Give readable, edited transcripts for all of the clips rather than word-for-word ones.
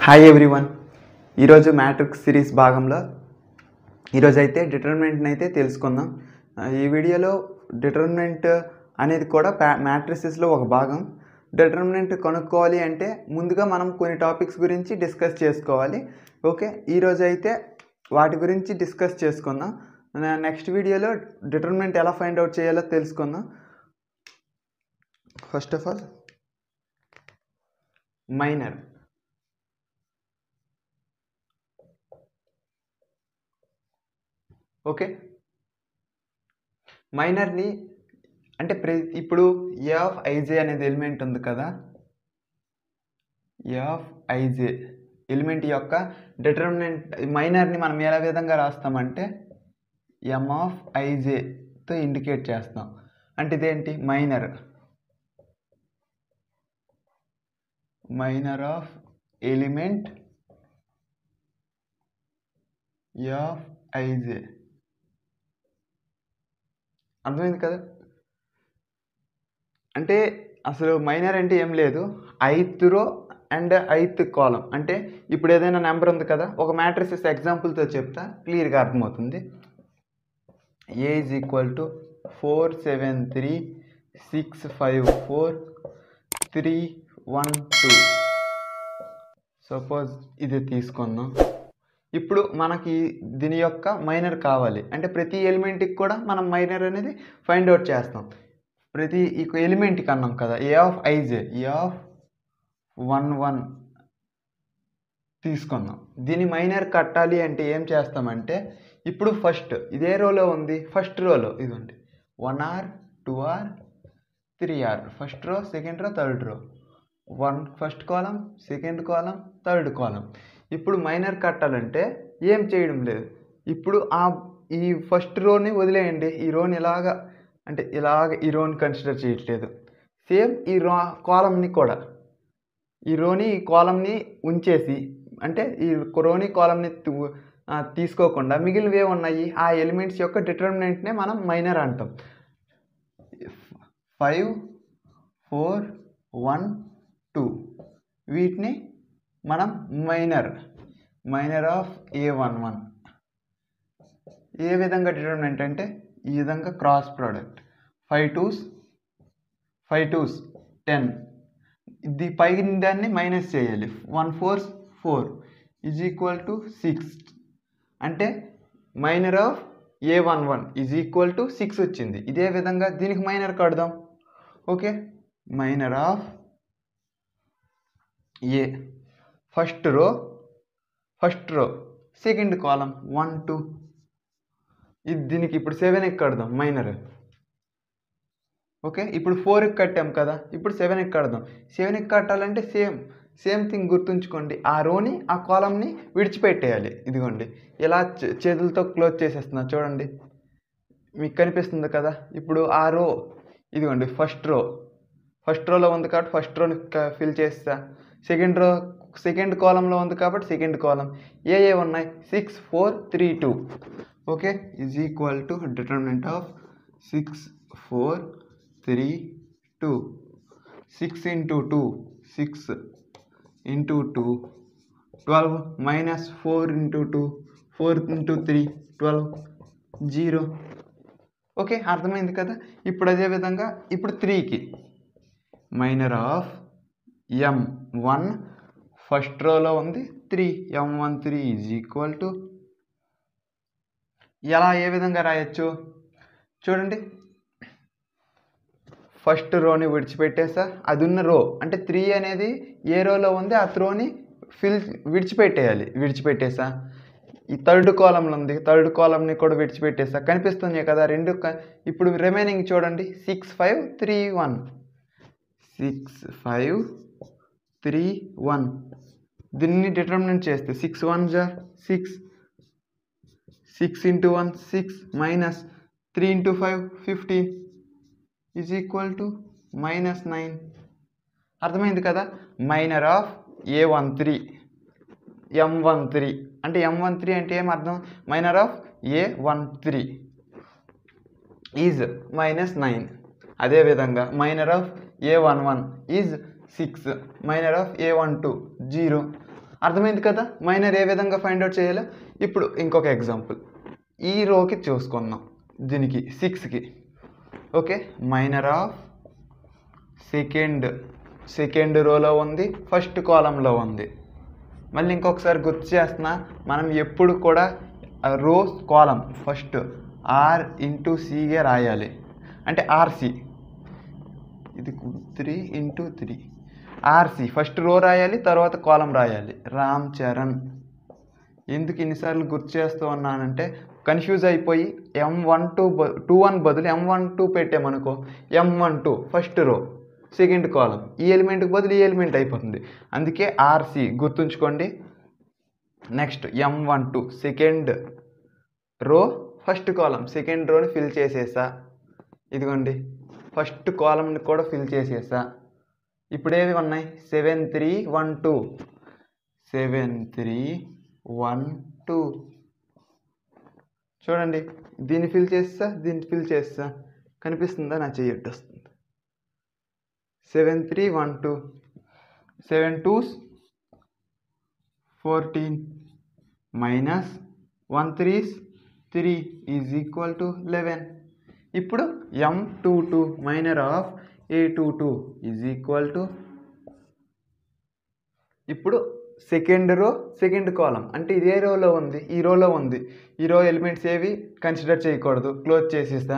Hi everyone. ఈరోజు matrix series భాగంలో ఈరోజు అయితే డిటర్మినెంట్ని అయితే తెలుసుకుందాం. ఈ వీడియోలో డిటర్మినెంట్ అనేది కూడా మ్యాట్రిసెస్లో ఒక భాగం. డిటర్మినెంట్ కనుక్కోవాలి అంటే ముందుగా మనం కొన్ని టాపిక్స్ గురించి డిస్కస్ చేసుకోవాలి. ఓకే, ఈరోజు అయితే వాటి గురించి డిస్కస్ చేసుకుందాం. నెక్స్ట్ వీడియోలో డిటర్మినెంట్ ఎలా ఫైండ్ అవుట్ చేయాలో తెలుసుకుందాం. First of all minor. Okay, మైనర్ని అంటే ఇప్పుడు ఏ ఆఫ్ ఐజే అనేది ఎలిమెంట్ ఉంది కదా, ఏ ఆఫ్ ఐజే ఎలిమెంట్ యొక్క డిటర్మినెంట్ మైనర్ని మనం ఏ విధంగా రాస్తామంటే ఎమ్ ఆఫ్ ఐజేతో ఇండికేట్ చేస్తాం. అంటే ఇదేంటి minor of element A of IJ. అర్థమైంది కదా? అంటే అసలు మైనర్ అంటే ఏం లేదు, ఐత్ రో అండ్ ఐత్ కాలం. అంటే ఇప్పుడు ఏదైనా నెంబర్ ఉంది కదా, ఒక మ్యాట్రిసెస్ ఎగ్జాంపుల్తో చెప్తా, క్లియర్గా అర్థమవుతుంది. ఏ ఈజ్ ఈక్వల్ టు 4 7 3 6 5 4 3 1 2. సపోజ్ ఇది తీసుకుందాం. ఇప్పుడు మనకి దీని యొక్క మైనర్ కావాలి అంటే ప్రతి ఎలిమెంట్కి కూడా మనం మైనర్ అనేది ఫైండ్ అవుట్ చేస్తాం. ప్రతి ఎలిమెంట్కి అన్నాం కదా, A of IJ, A of 1 1 తీసుకుందాం. దీని మైనర్ కట్టాలి అంటే ఏం చేస్తామంటే, ఇప్పుడు ఫస్ట్ ఇదే రోలో ఉంది, ఫస్ట్ రోలో ఇదండి 1R 2R 3R, first row second row third రో, first column second column third కాలం. ఇప్పుడు మైనర్ కట్టాలంటే ఏం చేయడం లేదు, ఇప్పుడు ఈ ఫస్ట్ రోని వదిలేయండి, ఈ రోని ఇలాగా అంటే ఇలాగ ఈ రోని కన్సిడర్ చేయట్లేదు. సేమ్ ఈ కాలంని కూడా ఈ రోని ఈ కాలంని ఉంచేసి అంటే ఈ రోని కాలంని తీసుకోకుండా మిగిలినవే ఉన్నాయి ఆ ఎలిమెంట్స్ యొక్క డిటర్మినెంట్నే మనం మైనర్ అంటాం. 5 4 1 2 వీటిని మనం మైనర్ ఆఫ్ A11. ఏ విధంగా డిటర్మినెంట్ అంటే ఈ విధంగా క్రాస్ ప్రోడక్ట్ 5 2s 10, ఇది పైన దాన్ని మైనస్ చేయాలి, 1 4s 4 ఈజ్ ఈక్వల్ టు 6. అంటే minor of A11 is equal to 6 వచ్చింది. ఇదే విధంగా దీనికి మైనర్ కడదాం. Okay, minor of A first row second column 1 2, ఇది దీనికి ఇప్పుడు 7కి కడదాం మైనర్. ఓకే, ఇప్పుడు 4కి కట్టాం కదా, ఇప్పుడు 7కి కడదాం. 7కి కట్టాలంటే సేమ్ థింగ్ గుర్తుంచుకోండి, ఆ రోని ఆ కాలంని విడిచిపెట్టేయాలి. ఇదిగోండి ఇలా చేతులతో క్లోజ్ చేసేస్తున్నా చూడండి, మీకు కనిపిస్తుంది కదా. ఇప్పుడు ఆ రో ఇదిగోండి ఫస్ట్ రోలో ఉంది కాబట్టి ఫస్ట్ రోని ఫిల్ చేస్తా, సెకండ్ కాలంలో ఉంది కాబట్టి సెకండ్ కాలం. ఏ ఉన్నాయి 6 4 3 2. Okay, is equal to determinant of 6 4 3 2. 6 into 2 6 into 2 12 minus 4 into 2 4 into 3 12 0. Okay, అర్థమైంది కదా. ఇప్పుడు అదేవిధంగా ఇప్పుడు 3కి మైనర్ ఆఫ్ M1 ఫస్ట్ రోలో ఉంది 3, M13 ఈజ్ ఈక్వల్ టు ఎలా ఏ విధంగా రాయొచ్చు చూడండి. ఫస్ట్ రోని విడిచిపెట్టేసా, అది ఉన్న రో అంటే 3 అనేది ఏ రోలో ఉంది ఆ త్రోని విడిచిపెట్టేసా. ఈ థర్డ్ కాలంలో ఉంది, థర్డ్ కాలంని కూడా విడిచిపెట్టేసా. కనిపిస్తుంది కదా రెండు. ఇప్పుడు రిమైనింగ్ చూడండి 6 5 3 1 6 5 3 1. దీన్ని డిటర్మినెంట్ చేస్తే 6 1 6 6 into 1 6 minus 3 into 5 15 is equal to -9. అర్థమైంది కదా. మైనర్ ఆఫ్ A13 M13 అంటే M13 అంటే ఏం అర్థం, మైనర్ ఆఫ్ A13 ఈజ్ -9. అదేవిధంగా minor of A11 is 6, minor of A12 0. అర్థమైంది కదా మైనర్ ఏ విధంగా ఫైండ్ అవుట్ చేయాలో. ఇప్పుడు ఇంకొక ఎగ్జాంపుల్ ఈ రోకి చూసుకుందాం, దీనికి 6కి. ఓకే, మైనర్ ఆఫ్ సెకండ్ రోలో ఉంది, ఫస్ట్ కాలంలో ఉంది. మళ్ళీ ఇంకొకసారి గుర్తు చేస్తున్నా, మనం ఎప్పుడు కూడా రో కాలం ఫస్ట్ ఆర్ ఇంటూ సిగా రాయాలి. అంటే ఆర్సి, ఇది 3 ఇంటూ 3 ఆర్సి, ఫస్ట్ రో రాయాలి, తర్వాత కాలం రాయాలి. రామ్ చరణ్. ఎందుకు ఇన్నిసార్లు గుర్తు చేస్తూ ఉన్నానంటే కన్ఫ్యూజ్ అయిపోయి M12 బదులు M12 పెట్టామనుకో, M12 first row second కాలం, ఈ ఎలిమెంట్కి బదులు ఈ ఎలిమెంట్ అయిపోతుంది. అందుకే ఆర్సి గుర్తుంచుకోండి. Next M12 second row first column, second రోని ఫిల్ చేసేసా. ఇదిగోండి ఫస్ట్ కాలంని కూడా ఫిల్ చేసేసా. ఇప్పుడు ఏవి ఉన్నాయి? 7 3 1 2 7 3 1 2. చూడండి, దీన్ని ఫిల్ చేస్తా, దీన్ని ఫిల్ చేస్తా, కనిపిస్తుందా? నా చెయ్యట్టు వస్తుంది. 7 3 1 2 7 2s 14 minus 1 3s 3 is equal to 11. ఇప్పుడు M22 minor of A22 is equal to, ఇప్పుడు సెకండ్ రో సెకండ్ కాలం అంటే ఇదే రోలో ఉంది, ఈ రోలో ఉంది. ఈ రో ఎలిమెంట్స్ ఏవి కన్సిడర్ చేయకూడదు, క్లోజ్ చేసేస్తా.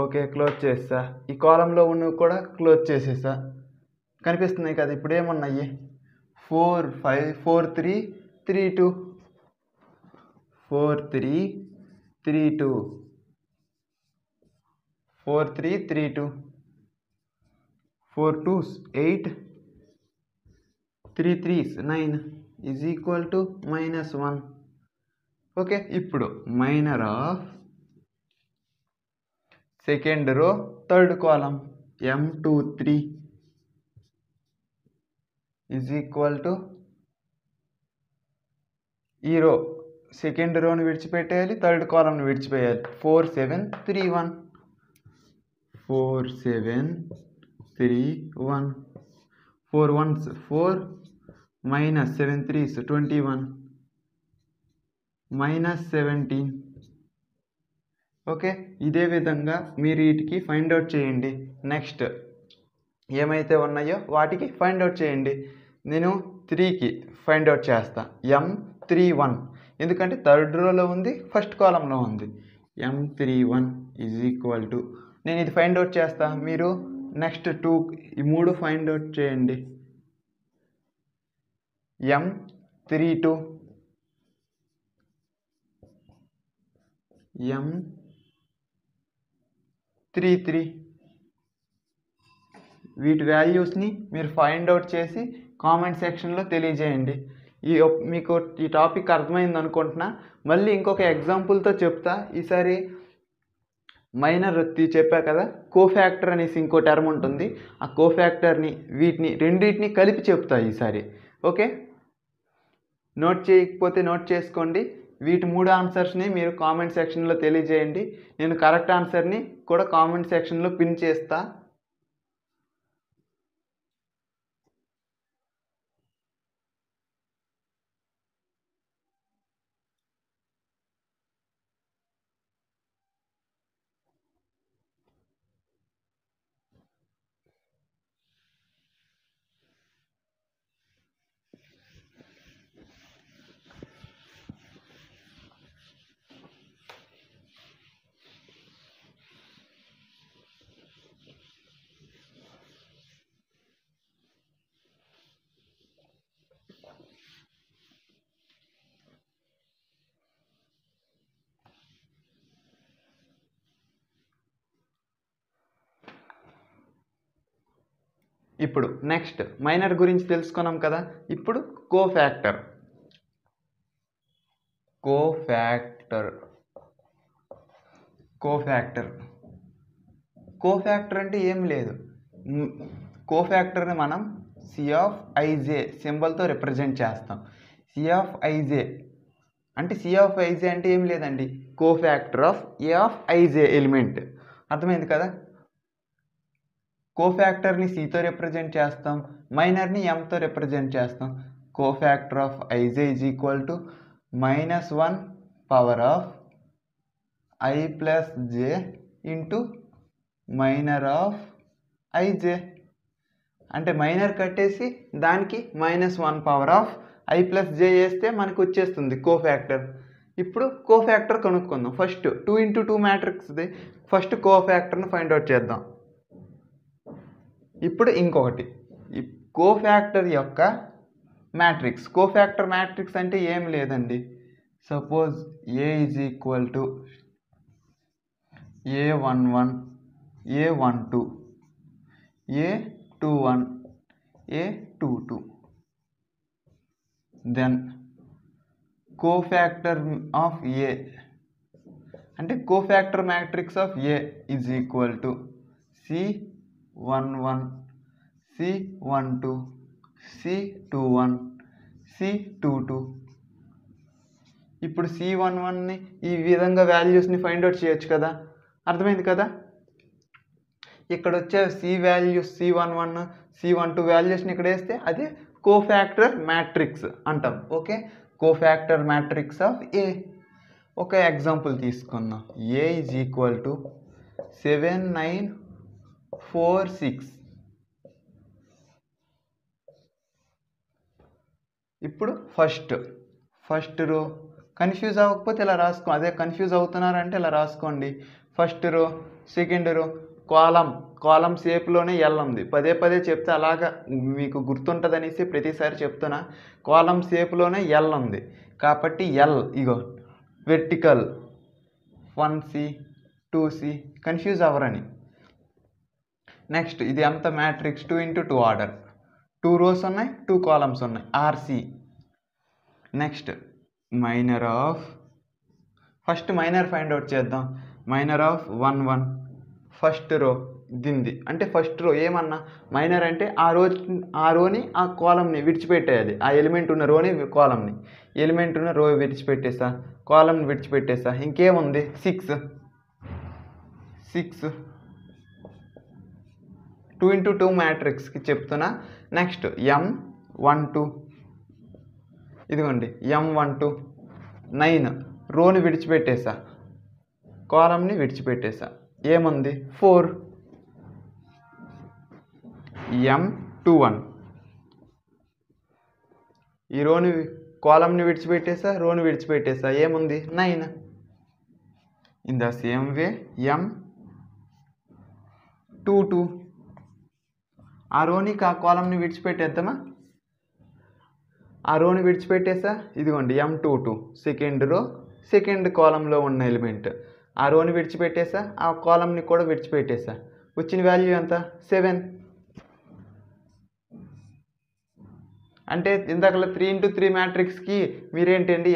ఓకే, క్లోజ్ చేస్తా. ఈ కాలంలో ఉన్నవి కూడా క్లోజ్ చేసేసా. కనిపిస్తున్నాయి కదా? ఇప్పుడు ఏమున్నాయి? 4 5 4 3 3 2 4 3 3 2 4 3 3 2 4 2s 8 3 3s 9 is equal to -1. Okay, ఇప్పుడు minor of second row third column M23 is equal to, ఈ రో సెకండ్ రోని విడిచిపెట్టేయాలి, థర్డ్ కాలంని విడిచిపెట్టాలి. 4 7 3 1 4 7 3 1 4 1s 4 మైనస్ 7 3s 21 -17. ఓకే, ఇదే విధంగా మీరు వీటికి ఫైండ్ అవుట్ చేయండి. నెక్స్ట్ ఏమైతే ఉన్నాయో వాటికి ఫైండ్ అవుట్ చేయండి. నేను 3కి ఫైండ్ అవుట్ చేస్తా. M31 ఎందుకంటే థర్డ్ రోలో ఉంది, ఫస్ట్ కాలంలో ఉంది. M31 ఈజ్ ఈక్వల్ టు, నేను ఇది ఫైండ్ అవుట్ చేస్తా, మీరు నెక్స్ట్ 2 ఈ 3 ఫైండ్ అవుట్ చేయండి. M32 M33 వీటి వాల్యూస్ని మీరు ఫైండ్ అవుట్ చేసి కామెంట్ సెక్షన్లో తెలియజేయండి. మీకు ఈ టాపిక్ అర్థమైంది అనుకుంటున్నా. మళ్ళీ ఇంకొక ఎగ్జాంపుల్తో చెప్తా. ఈసారి మైనర్ చెప్పా కదా, కోఫ్యాక్టర్ అనేసి ఇంకో టర్మ్ ఉంటుంది. ఆ కోఫ్యాక్టర్ని రెండింటిని కలిపి చెప్తా ఈసారి. ఓకే, నోట్ చేయకపోతే నోట్ చేసుకోండి. వీటి 3 ఆన్సర్స్ని మీరు కామెంట్ సెక్షన్లో తెలియజేయండి. నేను కరెక్ట్ ఆన్సర్ని కూడా కామెంట్ సెక్షన్లో పిన్ చేస్తా. ఇప్పుడు నెక్స్ట్ మైనర్ గురించి తెలుసుకున్నాం కదా. ఇప్పుడు కోఫ్యాక్టర్ అంటే ఏం లేదు, కోఫ్యాక్టర్ని మనం C(ij) సింబల్తో రిప్రజెంట్ చేస్తాం. C(ij) అంటే C(ij) అంటే ఏం లేదండి, కోఫ్యాక్టర్ ఆఫ్ A(ij) ఎలిమెంట్. అర్థమైంది కదా? కోఫ్యాక్టర్ని Cతో రిప్రజెంట్ చేస్తాం, మైనర్ని Mతో రిప్రజెంట్ చేస్తాం. cofactor of ij is equal to -1 power of I plus j into minor of ij. అంటే మైనర్ కట్టేసి దానికి -1 power of I plus j వేస్తే మనకు వచ్చేస్తుంది కోఫ్యాక్టర్. ఇప్పుడు కోఫ్యాక్టర్ కనుక్కుందాం. ఫస్ట్ 2 into 2 మ్యాట్రిక్స్ది ఫస్ట్ కోఫ్యాక్టర్ని ఫైండ్ అవుట్ చేద్దాం. ఇప్పుడు ఇంకొకటి కోఫ్యాక్టర్ యొక్క మ్యాట్రిక్స్. కోఫ్యాక్టర్ మ్యాట్రిక్స్ అంటే ఏం లేదండి, suppose A is equal to A11 A12 A21 A22, then cofactor of A అంటే cofactor matrix of A is equal to C11 C12 C21 C22. ఇప్పుడు C11ని ఈ విధంగా వాల్యూస్ని ఫైండ్ అవుట్ చేయొచ్చు కదా, అర్థమైంది కదా. ఇక్కడ వచ్చే C వాల్యూస్ C11 C12 వాల్యూస్ని ఇక్కడ వేస్తే అదే కోఫ్యాక్టర్ మ్యాట్రిక్స్ అంటాం. Okay, cofactor matrix of A. ఒక ఎగ్జాంపుల్ తీసుకుందాం. A is equal to 7 9 4 6. ఇప్పుడు ఫస్ట్ రో కన్ఫ్యూజ్ అవ్వకపోతే ఇలా రాసుకో, అదే కన్ఫ్యూజ్ అవుతున్నారంటే ఇలా రాసుకోండి. ఫస్ట్ రో, సెకండ్ రో, కాలం షేప్లోనే ఎల్ ఉంది. పదే పదే చెప్తే అలాగా మీకు గుర్తుంటుంది అనేసి ప్రతిసారి చెప్తున్నా. కాలం షేప్లోనే ఎల్ ఉంది కాబట్టి ఎల్ ఇగో వెర్టికల్ 1C 2C, కన్ఫ్యూజ్ అవ్వరని. నెక్స్ట్ ఇది అంత మ్యాట్రిక్స్ 2 into 2 ఆర్డర్, 2 rows ఉన్నాయి 2 columns ఉన్నాయి, RC. Next minor of, first minor find out చేద్దాం. మైనర్ ఆఫ్ 1 1 ఫస్ట్ రో దింది. అంటే ఫస్ట్ రో ఏమన్నా మైనర్ అంటే ఆ రోని ఆ కాలంని విడిచిపెట్టేయాలి. ఆ ఎలిమెంట్ ఉన్న రోని కాలంని, ఎలిమెంట్ ఉన్న రో విడిచిపెట్టేసా, కాలంని విడిచిపెట్టేసా. ఇంకేముంది 6 2 into 2 మ్యాట్రిక్స్కి చెప్తున్నా. నెక్స్ట్ M12 ఇదిగోండి M12 9 రోని విడిచిపెట్టేసా, కాలంని విడిచిపెట్టేసా. ఏముంది 4. M21 ఈ రోని కాలంని విడిచిపెట్టేసా, రోని విడిచిపెట్టేసా. ఏముంది 9. In the same way M22 ఆ రోని ఆ కాలంని విడిచిపెట్టేద్దామా, ఆ రోని విడిచిపెట్టేసా. ఇదిగోండి M22 సెకండ్ రో సెకండ్ కాలంలో ఉన్న ఎలిమెంట్. ఆ రోని విడిచిపెట్టేసా, ఆ కాలంని కూడా విడిచిపెట్టేసా. వచ్చిన వాల్యూ ఎంత 7. అంటే ఇందాకలా 3 into 3 మ్యాట్రిక్స్కి మీరేంటండి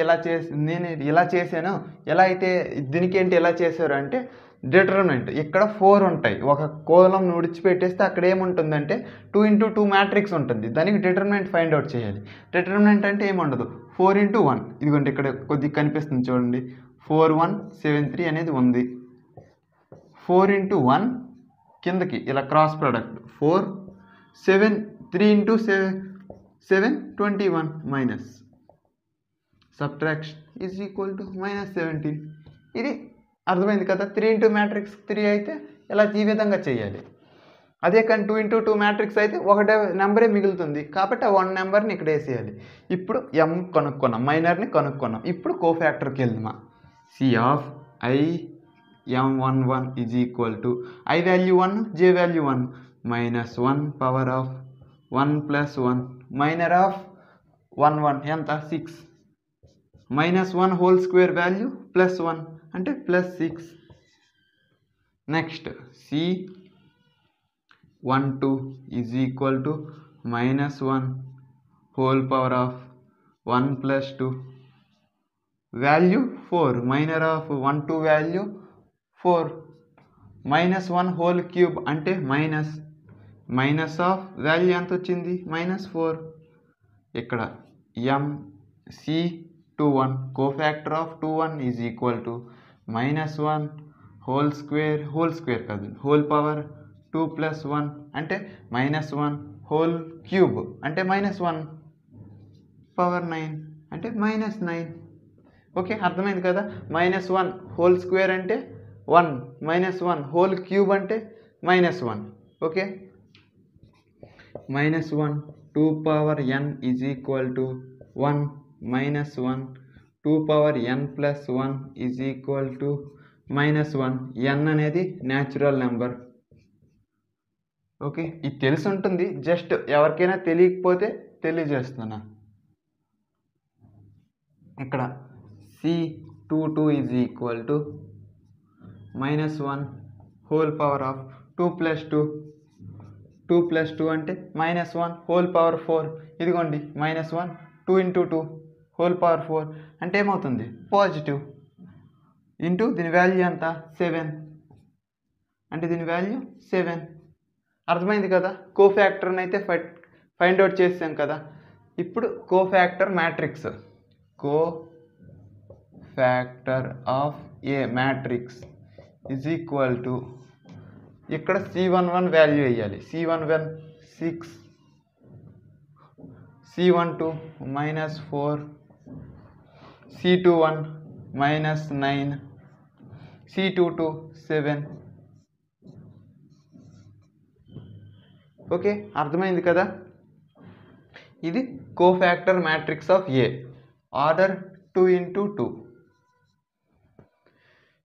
నేను ఇలా చేశాను. ఎలా అయితే దీనికేంటి ఎలా చేశారు అంటే డిటర్మినెంట్ ఇక్కడ 4 ఉంటాయి. ఒక కోలం విడిచిపెట్టేస్తే అక్కడ ఏముంటుందంటే 2 into 2 మ్యాట్రిక్స్ ఉంటుంది. దానికి డిటర్మినెంట్ ఫైండ్ అవుట్ చేయాలి. డిటర్మినెంట్ అంటే ఏముండదు, 4 into 1. ఇదిగోండి ఇక్కడ కొద్దిగా కనిపిస్తుంది చూడండి, 4173 అనేది ఉంది. 4 into 1 కిందకి ఇలా cross product 4 7 3 into 7 21 minus subtraction is equal to -17. ఇది అర్థమైంది కదా. 3 into మ్యాట్రిక్స్ 3 అయితే ఇలా ఈ విధంగా చేయాలి. అదే కానీ 2 into 2 మ్యాట్రిక్స్ అయితే ఒకటే నెంబరే మిగులుతుంది కాబట్టి ఆ 1 నెంబర్ని ఇక్కడ వేసేయాలి. ఇప్పుడు M కనుక్కున్నాం, మైనర్ని కనుక్కున్నాం. ఇప్పుడు కోఫ్యాక్టర్కి వెళ్దామా. C of I M11 is equal to I value 1 J value 1 -1 power of 1 + 1 minor of 1 1 ఎంత 6 -1 హోల్ స్క్వేర్ వాల్యూ +1 అంటే +6. Next C12 is equal to -1 whole power of 1 + 2 value 4 minor of 1 2 value 4 -1 whole cube అంటే minus of value ఎంత వచ్చింది -4. ఇక్కడ MC21 cofactor of 21 is equal to -1 whole square కాదు whole power 2 + 1 అంటే -1 whole cube అంటే -1. Power 9 అంటే -9. Okay, అర్థమైంది కదా. -1 హోల్ స్క్వేర్ అంటే 1, -1 హోల్ క్యూబ్ అంటే -1. Okay, -1 2 power n is equal to 1, -1 2 power n plus 1 is equal to -1. n అనేది natural number. Okay, ఇది తెలిసి ఉంటుంది, జస్ట్ ఎవరికైనా తెలియకపోతే తెలియజేస్తున్నా. ఇక్కడ C22 is equal to -1 whole power of 2 plus 2, 2 plus 2 అంటే -1 హోల్ పవర్ 4. ఇదిగోండి -1 2 ఇంటూ 2 హోల్ పవర్ 4 అంటే ఏమవుతుంది, పాజిటివ్. ఇంటూ దీని వాల్యూ ఎంత, 7 అంటే దీని వాల్యూ 7. అర్థమైంది కదా. కోఫ్యాక్టర్ని అయితే ఫైండ్ అవుట్ చేసాం కదా. ఇప్పుడు cofactor matrix, cofactor of A matrix is equal to, ఇక్కడ C11 వాల్యూ వేయాలి. C11 6, C12 -4, C21 -9, C22 7. Okay, అర్థమైంది కదా. ఇది cofactor matrix of A, order 2 into 2.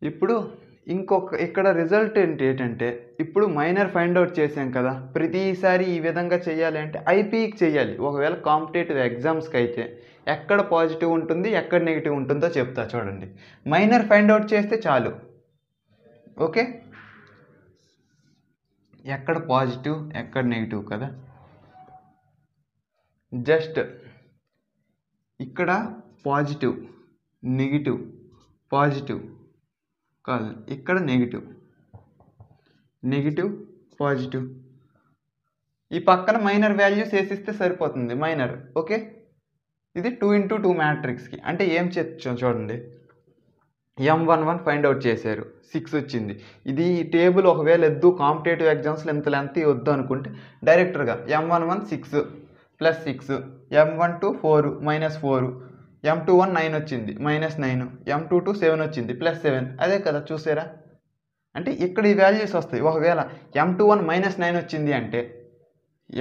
ఇప్పుడు ఇక్కడ రిజల్ట్ ఏంటంటే, ఇప్పుడు మైనర్ ఫైండ్ అవుట్ చేసాం కదా, ప్రతిసారి ఈ విధంగా చేయాలి అంటే ఐపీకి చేయాలి. ఒకవేళ కాంపిటేటివ్ ఎగ్జామ్స్కి అయితే ఎక్కడ పాజిటివ్ ఉంటుంది ఎక్కడ నెగిటివ్ ఉంటుందో చెప్తా చూడండి. మైనర్ ఫైండ్ అవుట్ చేస్తే చాలు. ఓకే, ఎక్కడ పాజిటివ్ ఎక్కడ నెగిటివ్ కదా. జస్ట్ ఇక్కడ పాజిటివ్ నెగిటివ్, పాజిటివ్ కాదు, ఇక్కడ నెగిటివ్ నెగిటివ్ పాజిటివ్. ఈ పక్కన మైనర్ వాల్యూస్ వేసిస్తే సరిపోతుంది, మైనర్. ఓకే, ఇది 2 ఇంటూ 2 మ్యాట్రిక్స్కి అంటే ఏం చూడండి. M11 ఫైండ్ అవుట్ చేశారు, 6 వచ్చింది. ఇది ఈ టేబుల్ ఒకవేళ వద్దు, కాంపిటేటివ్ ఎగ్జామ్స్లో ఎంత లెంత్ వద్దు అనుకుంటే డైరెక్టర్గా M11 6 ప్లస్ 6, M12 4 -4, M21 9 వచ్చింది -9, M22 7 వచ్చింది +7. అదే కదా, చూసారా. అంటే ఇక్కడ ఈ వాల్యూస్ వస్తాయి. ఒకవేళ M21 -9 వచ్చింది అంటే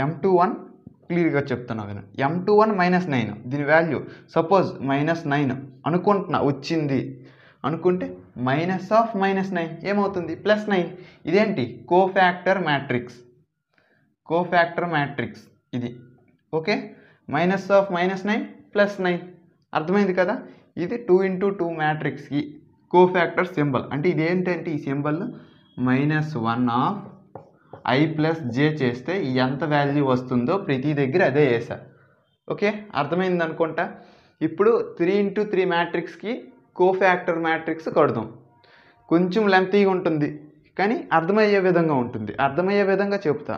M21 క్లియర్గా చెప్తున్నా విను, M21 -9 దీని వాల్యూ సపోజ్ -9 అనుకుంటున్నా వచ్చింది అనుకుంటే -9 ఏమవుతుంది, +9. ఇదేంటి, కోఫ్యాక్టర్ మ్యాట్రిక్స్, కోఫ్యాక్టర్ మ్యాట్రిక్స్ ఇది. ఓకే, -9 +9. అర్థమైంది కదా. ఇది 2 ఇంటూ 2 మ్యాట్రిక్స్కి కోఫ్యాక్టర్ సింబల్. అంటే ఇదేంటంటే ఈ symbol -1 of I plus J చేస్తే ఎంత వాల్యూ వస్తుందో ప్రతి దగ్గర అదే వేసా. ఓకే, అర్థమైంది అనుకుంటా. ఇప్పుడు 3 ఇంటూ 3 మ్యాట్రిక్స్కి కోఫ్యాక్టర్ మ్యాట్రిక్స్ కడదాం. కొంచెం లెంతీగా ఉంటుంది కానీ అర్థమయ్యే విధంగా ఉంటుంది, అర్థమయ్యే విధంగా చెప్తా.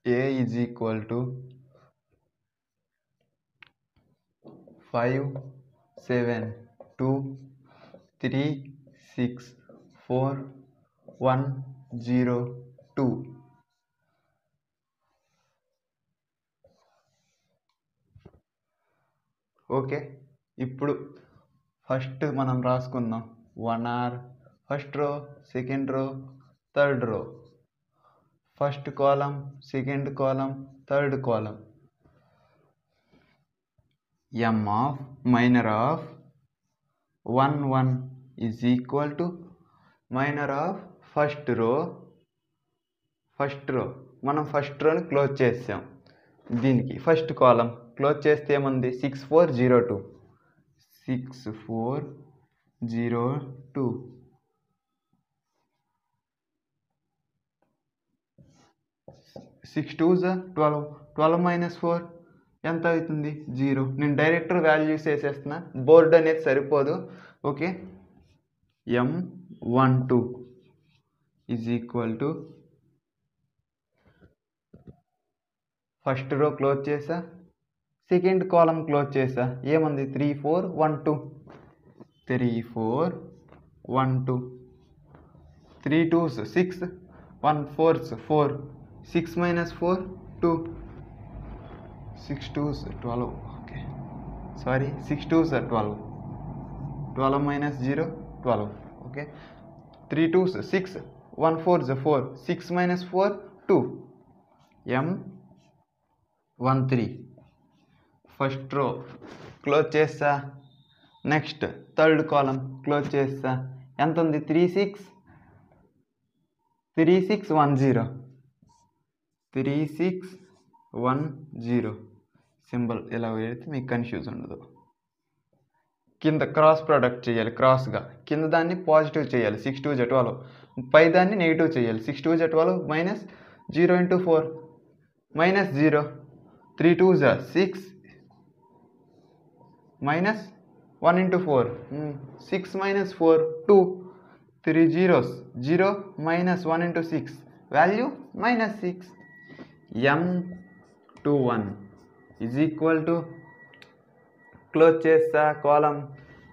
A is equal to 5 7 2 3 6 4 1 0 2. Okay, ఇప్పుడు ఫస్ట్ మనం రాసుకుందాం. 1R first row, second row, third రో, first column, second column, third column. M of minor of 1 1 is equal to minor of first row. మనం ఫస్ట్ రోని క్లోజ్ చేసాం. దీనికి first కాలం close చేస్తే ఏముంది, 6 4 0 2, 6 4 0 2. 6 2s 12, 12 minus 4 ఎంత అవుతుంది 0. నేను డైరెక్టర్ వాల్యూస్ వేసేస్తున్నా, బోర్డు అనేది సరిపోదు. Okay, M12 is equal to first row close చేసా, సెకండ్ కాలం క్లోజ్ చేసా. ఏముంది 3 4 1 2 3 4 1 2 3 2s 6 1 4s 4 6 minus 4 2 6 2s 12. Okay sorry 6 2s 12 12 minus 0 12. Okay 3 2s 6 1 4s 4 6 minus 4 2. M13 first row close చేస్తా, next third కాలం close చేస్తా. ఎంత ఉంది 3 6 3 6 1 0 3 6 1 0. Symbol ఇలా వేస్తే మీకు కన్ఫ్యూజ్ ఉండదు. కింద క్రాస్ ప్రోడక్ట్ చేయాలి, క్రాస్గా కింద దాన్ని పాజిటివ్ చేయాలి 6 2 12, పై దాన్ని నెగిటివ్ చేయాలి 6 2 12 minus 0 into 4 minus 0 3 2s 6 minus 1 into 4 6 minus 4 2 3 zeros 0 minus 1 into 6 value minus 6. M21 is equal to close చేస్తా కాలం,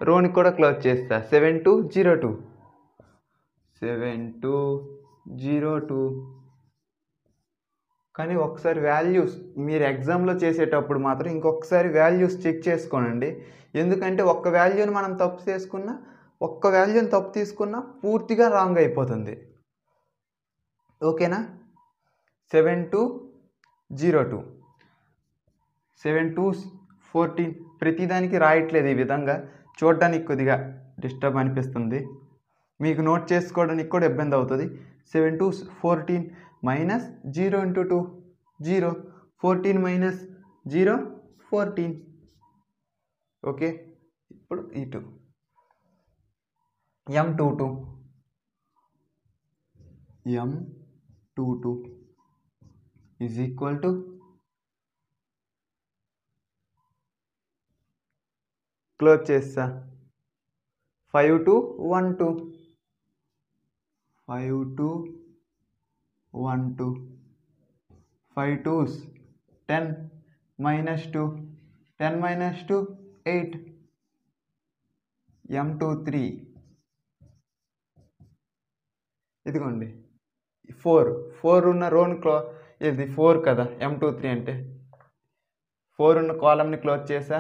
రోని కూడా క్లోజ్ చేస్తా 7 2 0 2 7 2 0 2. కానీ ఒకసారి వాల్యూస్ మీరు ఎగ్జామ్లో చేసేటప్పుడు మాత్రం ఇంకొకసారి వాల్యూస్ చెక్ చేసుకోనండి. ఎందుకంటే ఒక్క వాల్యూని మనం తప్పు చేసుకున్నా, ఒక్క వాల్యూని తప్పు తీసుకున్నా పూర్తిగా రాంగ్ అయిపోతుంది. ఓకేనా? 7 2 0 2 7 2s 14. ప్రతిదానికి రాయట్లేదు ఈ విధంగా, చూడడానికి కొద్దిగా డిస్టర్బ్ అనిపిస్తుంది, మీకు నోట్ చేసుకోవడానికి కూడా ఇబ్బంది అవుతుంది. 7 2s 14 minus 0 into 2 0 14 minus 0 14. Okay, ఇప్పుడు ఇటు M22 is equal to close చేస్తా 5 2 1 2 5 2 1 2 5 2s 10 minus 2 10 minus 2 8. M23 ఇదిగోండి 4 ఉన్న రోని ఇది 4 కదా, M23 అంటే 4 ఉన్న కాలంని క్లోజ్ చేసా,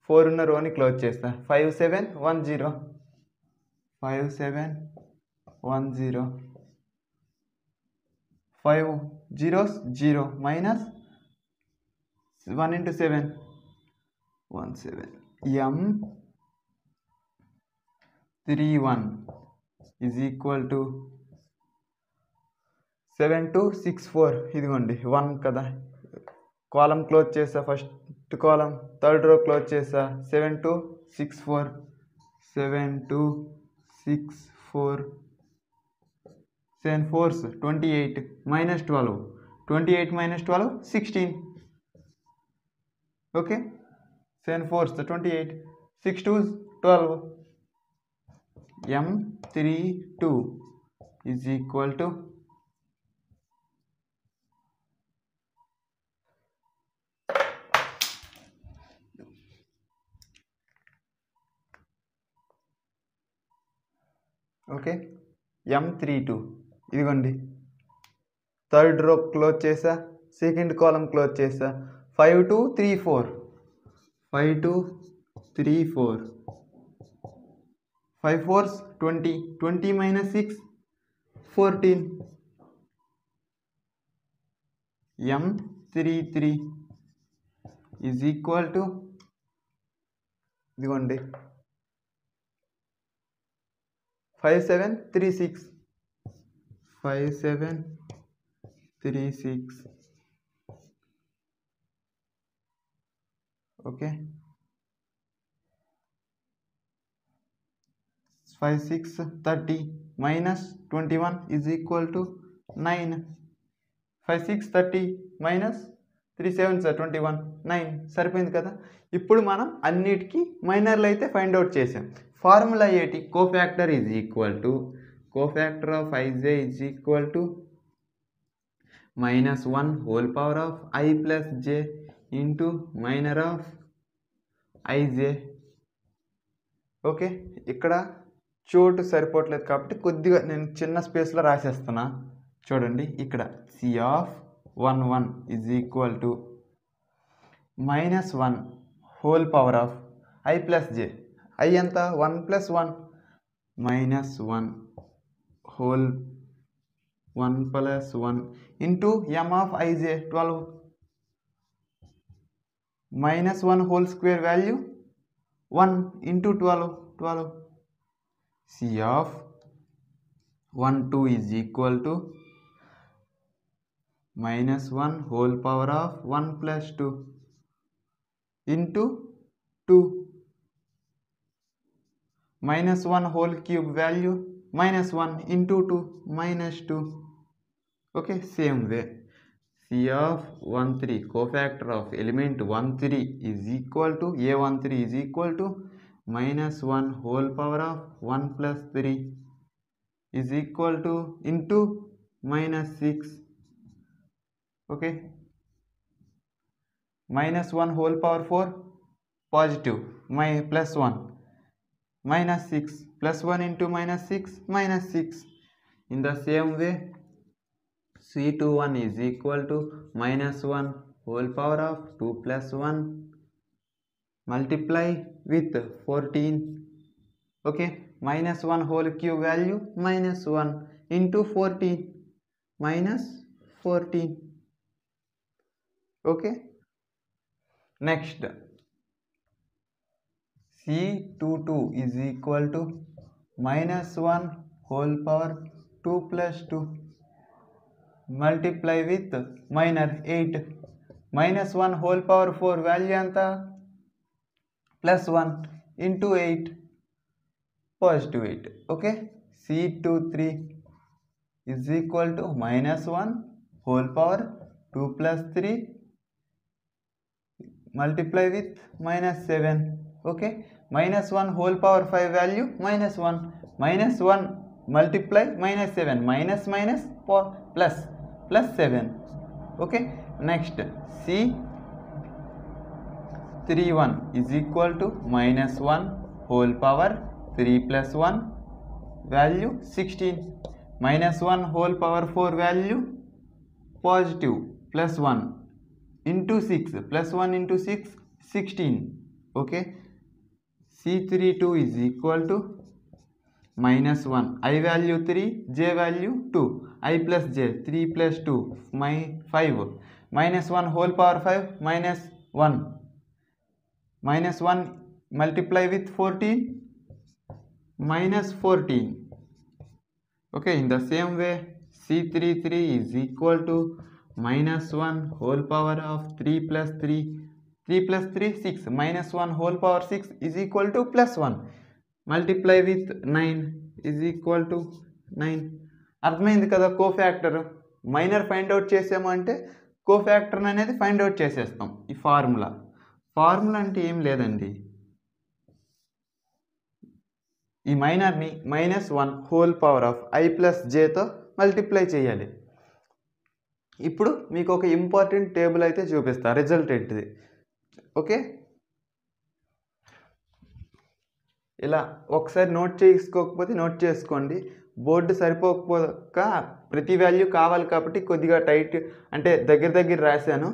4 ఉన్న రోని క్లోజ్ చేస్తా. 5 7 1 0 5 7 1 0 5 zeros 0 minus 1 into 7 1 7. M31 is equal to 7 2 6 4. ఇదిగోండి 1 కదా, కాలం క్లోజ్ చేసా, ఫస్ట్ కాలం థర్డ్ రో క్లోజ్ చేసా. 7 2 6 4 7 2 6 4 7 4s 28 minus 12 28 minus 12 16. Okay, 7 4s 28 6 2s 12. M32 is equal to okay M32 ఇదిగోండి థర్డ్ రో క్లోజ్ చేసా, సెకండ్ కాలం క్లోజ్ చేసా. 5 2 3 4 5 2 3 4 5 4s 20 20 minus 6 14. M33 is equal to ఇదిగోండి 5 7 3 6 5 7 3 6. Okay 5 6 30 minus 21 is equal to 9. 5 6 30 minus 3 7s 21 9 సరిపోయింది కదా. ఇప్పుడు మనం అన్నిటికీ మైనర్లు అయితే ఫైండ్ అవుట్ చేసాం. ఫార్ములా ఏంటి? Cofactor is equal to cofactor of ij is equal to -1 whole power of I plus j into minor of ij. Okay, ఇక్కడ చోటు సరిపోవట్లేదు కాబట్టి కొద్దిగా నేను చిన్న స్పేస్లో రాసేస్తున్నా. చూడండి, ఇక్కడ C(11) is equal to -1 whole power of I plus j. I ఎంత? 1 + 1 -1 whole 1 + 1 into m of ij 12 -1 whole square value 1 into 12 C(12) is equal to -1 whole power of 1 + 2 into 2 -1 whole cube value -1 into 2 -2. Okay, same way C(13) cofactor of element 13 is equal to A13 is equal to -1 whole power of 1 + 3 is equal to into -6. Okay, -1 whole power 4 positive +1 -6 +1 into -6 -6. In the same way C(21) is equal to -1 whole power of 2 + 1 multiply with 14. Okay, -1 whole cube value -1 into 14 -14. Okay, next C(22) is equal to -1 whole power 2 + 2 multiply with -8 -1 whole power 4 value anta +1 into 8 positive 8. Okay, C(23) is equal to -1 whole power 2 + 3 multiply with -7. Okay, -1 whole power 5 value -1 -1 multiply -7 minus plus 7. Okay, next C(31) is equal to -1 whole power 3 + 1 value 16 -1 whole power 4 value positive +1 into 6 +1 into 6 16. Okay, C(32) is equal to -1 I value 3 j value 2 I plus j 3 plus 2 5 -1 whole power 5 -1 -1 multiply with 14 -14. Okay, in the same way C(33) is equal to -1 whole power of 3 + 3 3 + 3 6 -1 whole power 6 is equal to +1 multiply with 9 is equal to 9. అర్థమైంది కదా? Cofactor minor find out చేసాము అంటే cofactor అనేది find out చేసేస్తాం. ఈ formula అంటే ఏం లేదండి, ఈ మైనర్ని -1 whole power of I plus jతో మల్టిప్లై చేయాలి. ఇప్పుడు మీకు ఒక ఇంపార్టెంట్ టేబుల్ అయితే చూపిస్తా, రిజల్టెంట్ది. ఓకే, ఇలా ఒకసారి నోట్ చేసుకోకపోతే నోట్ చేసుకోండి. బోర్డు సరిపోకపోక ప్రతి వాల్యూ కావాలి కాబట్టి కొద్దిగా టైట్ అంటే దగ్గర రాశాను.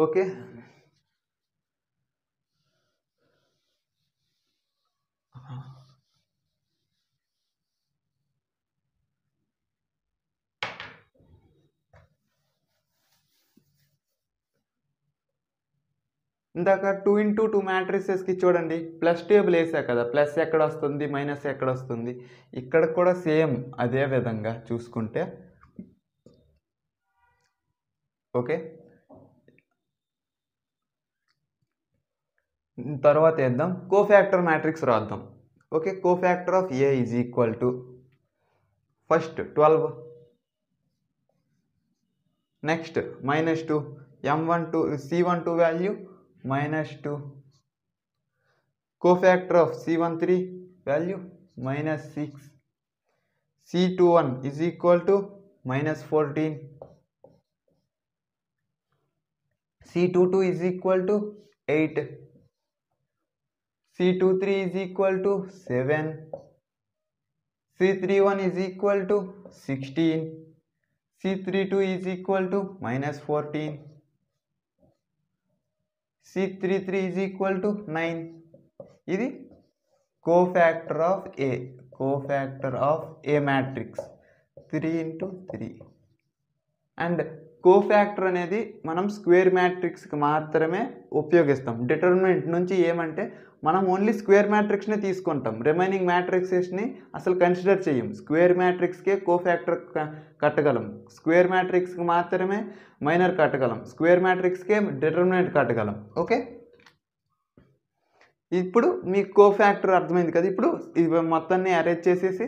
ఓకే, ఇందాక 2 into 2 మ్యాట్రిసెస్కి చూడండి, ప్లస్ టేబుల్ వేసా కదా, ప్లస్ ఎక్కడ వస్తుంది మైనస్ ఎక్కడ వస్తుంది. ఇక్కడ కూడా సేమ్ అదే విధంగా చూసుకుంటే ఓకే. తర్వాత వేద్దాం, కోఫ్యాక్టర్ మ్యాట్రిక్స్ రాద్దాం. Okay, cofactor of A is equal to first 12 next -2 m12 c12 value -2 cofactor of c13 value -6 c21 is equal to -14 c22 is equal to 8 c23 is equal to 7 c31 is equal to 16 c32 is equal to -14 c33 is equal to 9 ఇది cofactor of A matrix 3 into 3 and cofactor అనేది మనం square మ్యాట్రిక్స్కి మాత్రమే ఉపయోగిస్తాం. Determinant నుంచి ఏమంటే మనం only square మ్యాట్రిక్స్ని తీసుకుంటాం, remaining మ్యాట్రిక్సెస్ని అసలు కన్సిడర్ చేయం. స్క్వేర్ మ్యాట్రిక్స్కే కోఫ్యాక్టర్ కట్టగలం, స్క్వేర్ మ్యాట్రిక్స్కి మాత్రమే మైనర్ కట్టగలం, స్క్వేర్ మ్యాట్రిక్స్కే డిటర్మినెంట్ కట్టగలం. ఓకే, ఇప్పుడు మీకు కోఫ్యాక్టర్ అర్థమైంది కదా. ఇప్పుడు ఇది మొత్తాన్ని అరేంజ్ చేసేసి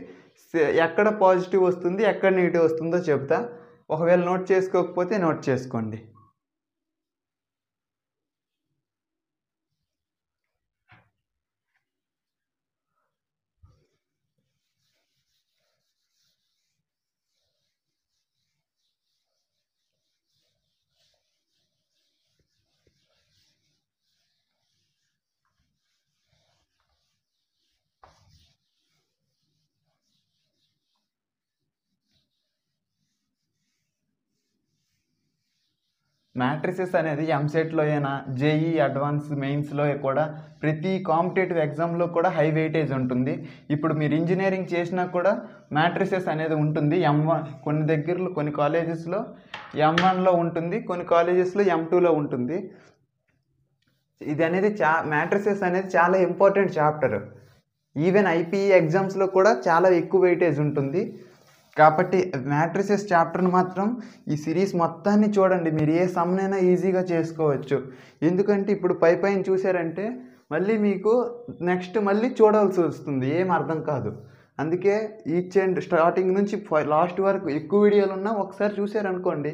ఎక్కడ పాజిటివ్ వస్తుంది ఎక్కడ నెగిటివ్ వస్తుందో చెప్తా. ఒకవేళ నోట్ చేసుకోకపోతే నోట్ చేసుకోండి. మ్యాట్రిసెస్ అనేది ఎంసెట్లో అయినా జేఈ అడ్వాన్స్ మెయిన్స్లో కూడా ప్రతి కాంపిటేటివ్ ఎగ్జామ్లో కూడా హై వెయిటేజ్ ఉంటుంది. ఇప్పుడు మీరు ఇంజనీరింగ్ చేసినా కూడా మ్యాట్రిసెస్ అనేది ఉంటుంది. M1 కొన్ని దగ్గరలో కొన్ని కాలేజెస్లో M1లో ఉంటుంది, కొన్ని కాలేజెస్లో M2లో ఉంటుంది. ఇది అనేది మ్యాట్రిసెస్ అనేది చాలా ఇంపార్టెంట్ చాప్టర్. ఈవెన్ ఐపీఈ ఎగ్జామ్స్లో కూడా చాలా ఎక్కువ వెయిటేజ్ ఉంటుంది. కాబట్టి మ్యాట్రిసెస్ చాప్టర్ని మాత్రం ఈ సిరీస్ మొత్తాన్ని చూడండి, మీరు ఏ సమ్నైనా ఈజీగా చేసుకోవచ్చు. ఎందుకంటే ఇప్పుడు పైన చూసారంటే మళ్ళీ మీకు నెక్స్ట్ మళ్ళీ చూడాల్సి వస్తుంది, ఏం అర్థం కాదు. అందుకే ఈచ్ అండ్ స్టార్టింగ్ నుంచి లాస్ట్ వరకు ఎక్కువ వీడియోలు ఉన్నా ఒకసారి చూసారనుకోండి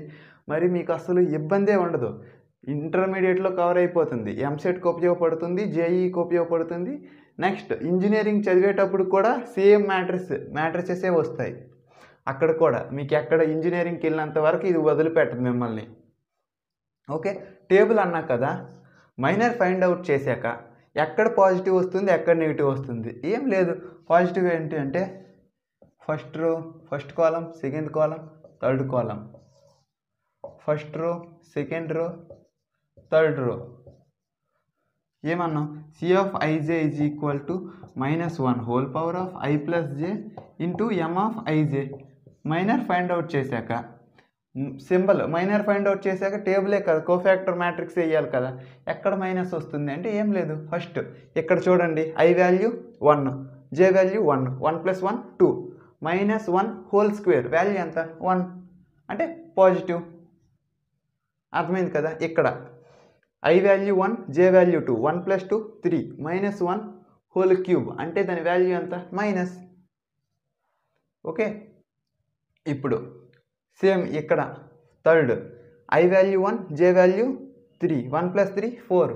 మరి మీకు అసలు ఇబ్బందే ఉండదు. ఇంటర్మీడియట్లో కవర్ అయిపోతుంది, ఎంసెట్కి ఉపయోగపడుతుంది, జేఈకి ఉపయోగపడుతుంది. నెక్స్ట్ ఇంజనీరింగ్ చదివేటప్పుడు కూడా సేమ్ మ్యాట్రిసెసే వస్తాయి. అక్కడ కూడా మీకు ఎక్కడ ఇంజనీరింగ్కి వెళ్ళినంత వరకు ఇది వదిలిపెట్టదు మిమ్మల్ని. ఓకే, టేబుల్ అన్నా కదా, మైనర్ ఫైండ్ అవుట్ చేశాక ఎక్కడ పాజిటివ్ వస్తుంది ఎక్కడ నెగిటివ్ వస్తుంది ఏం లేదు. పాజిటివ్ ఏంటి అంటే first row first column, second column, third column, first row second row third row. ఏమన్నాం, C of IJ is equal to -1 whole power of I plus J into M of IJ. Minor find out చేశాక symbol minor find out చేశాక టేబులే కదా, cofactor matrix వేయాలి కదా. ఎక్కడ minus వస్తుంది అంటే ఏం లేదు. ఫస్ట్ ఇక్కడ చూడండి, I value 1, J value 1, 1 + 1 2, -1 whole square value ఎంత 1 అంటే పాజిటివ్. అర్థమైంది కదా. ఇక్కడ I value 1, J value 2, 1 + 2 3, -1 whole cube అంటే దాని వాల్యూ ఎంత మైనస్. ఓకే, ఇప్పుడు సేమ్ ఇక్కడ third I value 1, J value 3, 1 + 3 4,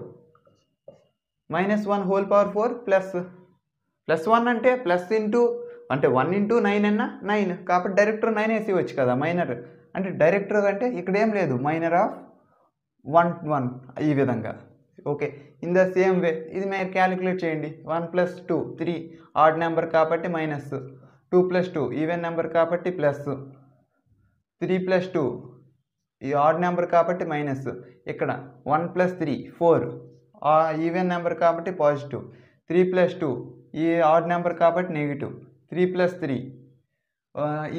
-1 whole power 4 +1 అంటే ప్లస్ ఇంటూ అంటే 1 × 9 అన్నా 9 కాబట్టి డైరెక్టర్ 9 వేసి వచ్చు కదా. మైనర్ అంటే డైరెక్టర్ అంటే ఇక్కడ ఏం లేదు, మైనర్ ఆఫ్ 1 ఈ విధంగా. Okay, in the same way ఇది మీరు క్యాలిక్యులేట్ చేయండి. 1 + 2 3 ఆడ్ నెంబర్ కాబట్టి మైనస్, 2 + 2 ఈవెన్ నెంబర్ కాబట్టి ప్లస్, 3 + 2 ఈ ఆడ్ నెంబర్ కాబట్టి మైనస్. ఇక్కడ 1 + 3 4 ఈవెన్ నెంబర్ కాబట్టి పాజిటివ్, 3 + 2 ఈ ఆడ్ నెంబర్ కాబట్టి నెగిటివ్, 3 + 3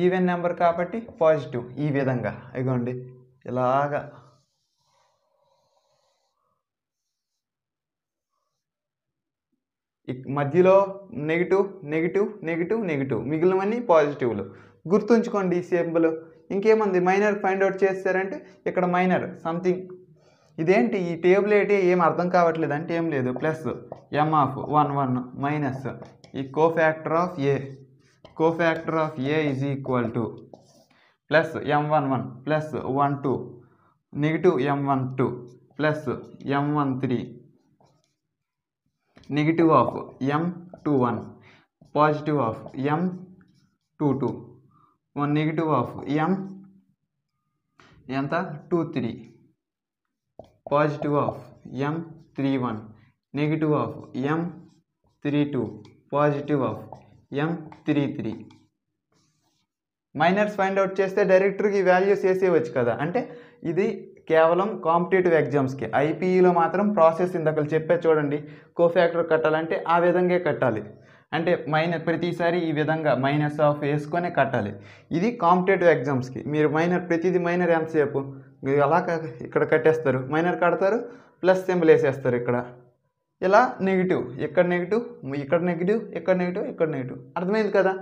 ఈవెన్ నెంబర్ కాబట్టి పాజిటివ్. ఈ విధంగా ఇగోండి ఇలాగా మధ్యలో నెగిటివ్ నెగిటివ్ నెగిటివ్ నెగిటివ్, మిగిలినవన్నీ పాజిటివ్లు. గుర్తుంచుకోండి ఈ సింబల్. ఇంకేముంది, మైనర్ ఫైండ్ అవుట్ చేస్తారంటే ఇక్కడ మైనర్ సంథింగ్. ఇదేంటి ఈ టేబుల్ ఏంటి ఏం అర్థం కావట్లేదు అంటే ఏం లేదు, ప్లస్ M ఆఫ్ 1 1 మైనస్ ఈ cofactor of A is equal to plus M11 plus 12 negative M12 plus M13 negative of M21 positive of M22 negative of ఎంత 23 positive of M31 negative of M32 positive of M33 minors find out చేస్తే డైరెక్టర్కి values వేసేయవచ్చు కదా. అంటే ఇది కేవలం competitive ఎగ్జామ్స్కి. ఐపీఈలో మాత్రం process ఇందాక చెప్పే చూడండి, కోఫ్యాక్టర్ కట్టాలంటే ఆ విధంగా కట్టాలి. అంటే ప్రతిసారి ఈ విధంగా మైనస్ ఆఫ్ వేసుకొని కట్టాలి. ఇది కాంపిటేటివ్ ఎగ్జామ్స్కి. మీరు ప్రతిదీ మైనర్ ఎంతసేపు అలా ఇక్కడ కట్టేస్తారు, మైనర్ కడతారు, ప్లస్ సింబల్ వేసేస్తారు ఇక్కడ. ఇలా నెగిటివ్, ఇక్కడ నెగిటివ్, ఇక్కడ నెగిటివ్, ఇక్కడ నెగిటివ్, ఇక్కడ నెగిటివ్. అర్థమైంది కదా.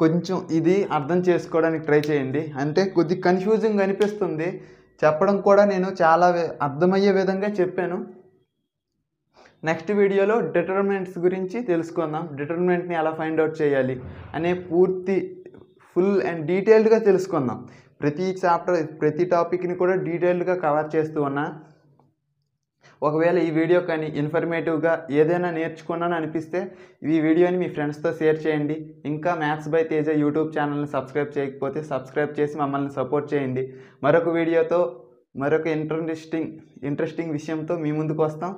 కొంచెం ఇది అర్థం చేసుకోవడానికి ట్రై చేయండి. అంటే కొద్దిగా కన్ఫ్యూజింగ్ అనిపిస్తుంది చెప్పడం కూడా. నేను చాలా అర్థమయ్యే విధంగా చెప్పాను. నెక్స్ట్ వీడియోలో డిటర్మినెంట్స్ గురించి తెలుసుకుందాం. డిటర్మినెంట్ని ఎలా ఫైండ్ అవుట్ చేయాలి అనే పూర్తి ఫుల్ అండ్ డీటెయిల్డ్గా తెలుసుకుందాం. ప్రతి చాప్టర్ ప్రతి టాపిక్ని కూడా డీటెయిల్డ్గా కవర్ చేస్తూ ఉన్నా. ఒకవేళ ఈ వీడియో కానీ ఇన్ఫర్మేటివ్గా ఏదైనా నేర్చుకున్నాను అనిపిస్తే ఈ వీడియోని మీ ఫ్రెండ్స్తో షేర్ చేయండి. ఇంకా మ్యాథ్స్ బై తేజ యూట్యూబ్ ఛానల్ని సబ్స్క్రైబ్ చేయకపోతే సబ్స్క్రైబ్ చేసి మమ్మల్ని సపోర్ట్ చేయండి. మరొక వీడియోతో మరొక ఇంట్రెస్టింగ్ విషయంతో మీ ముందుకు వస్తాం.